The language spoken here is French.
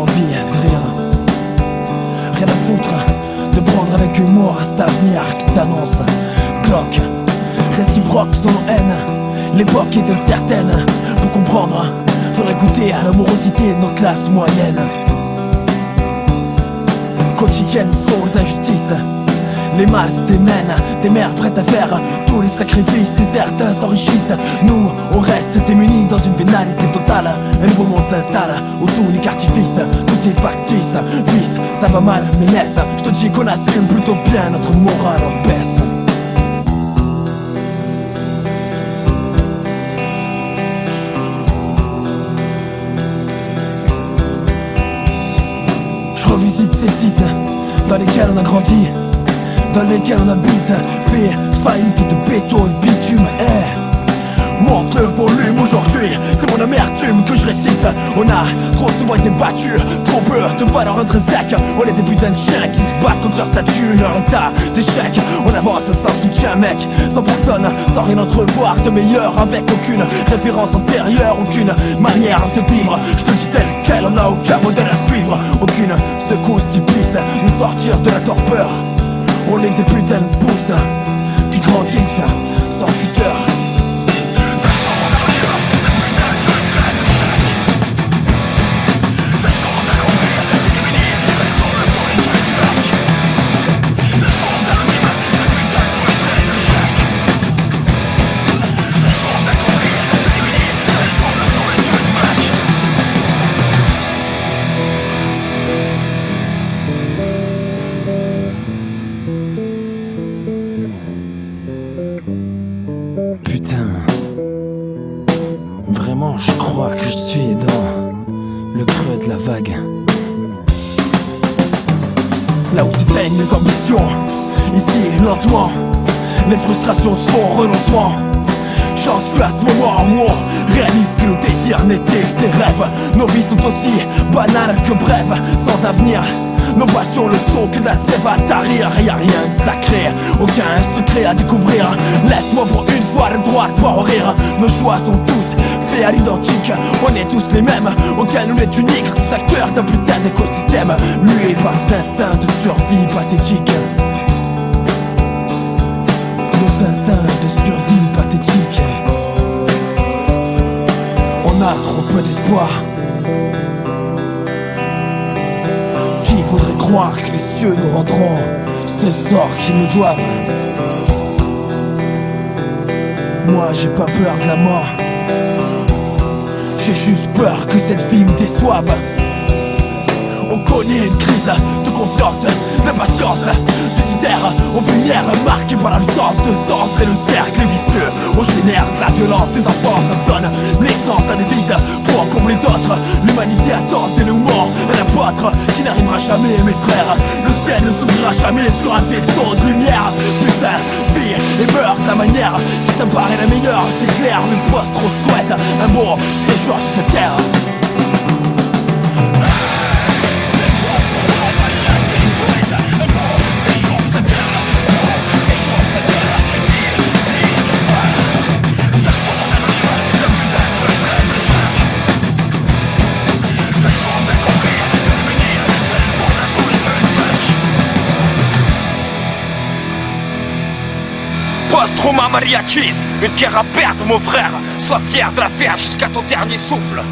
envie de rien. Rien à foutre de prendre avec humour cet avenir qui s'annonce. Glock, réciproque sans haine. L'époque est incertaine. Pour comprendre, faudrait goûter à l'amorosité de nos classes moyennes. Quotidiennes sont les injustices. Les masses démènent, des mères prêtes à faire tous les sacrifices et certains s'enrichissent. Nous, on reste démunis dans une vénalité totale. Un nouveau monde s'installe où tout n'est qu'artifice, tout est factice. Vice, ça va mal mais laisse, je te dis qu'on assume plutôt bien notre morale en baisse. Je revisite ces sites dans lesquels on a grandi, dans lesquels on habite, fait faillite de béton et de bitume. Monte le volume aujourd'hui, c'est mon amertume que je récite. On a trop souvent été battus, trop peu de valeurs intrinsèques. On est des putains de chiens qui se battent contre leur statut, leur état d'échec. On avance sans soutien mec, sans personne, sans rien entrevoir de meilleur, avec aucune référence antérieure, aucune manière de vivre. Je te dis tel quel, on n'a aucun modèle à suivre, aucune secousse qui puisse nous sortir de la torpeur. On est des putains de pousses qui grandissent sans tuteur. Putain, vraiment je crois que je suis dans le creux de la vague. Là où s'éteignent les ambitions, ici lentement, les frustrations se font renoncement. J'en suis à ce moment où on réalise que nos désirs n'étaient que des rêves. Nos vies sont aussi banales que brèves, sans avenir. Nos passions le sont que de la sève à tarir. Y'a rien de sacré, aucun secret à découvrir. Laisse-moi pour une fois le droit de pouvoir en rire. Nos choix sont tous faits à l'identique. On est tous les mêmes, aucun nous n'est unique. Tous acteurs d'un putain d'écosystème mués par des instincts de survie pathétiques. Nos instincts de survie pathétiques. On a trop peu d'espoir. Qui voudrait croire que les cieux nous rendront ce sort qu'ils nous doivent? Moi j'ai pas peur de la mort, j'ai juste peur que cette vie me déçoive. On connaît une crise de confiance, d'impatience suicidaire, on vulnère, marqué par l'absence de sens. Et le cercle est vicieux, on génère de la violence des enfants. Ça donne naissance à des vides pour en combler d'autres. L'humanité attend ce dénouement, un apôtre qui n'arrivera jamais mes frères. Le ciel ne s'ouvrira jamais sur un faisceau de lumière. Putain, vis et meurs de la manière qui t'apparaît la meilleure. C'est clair, le poste trop souhaite un beau séjour sur cette terre. Post-trauma mariachis, une guerre à perdre mon frère. Sois fier de la faire jusqu'à ton dernier souffle.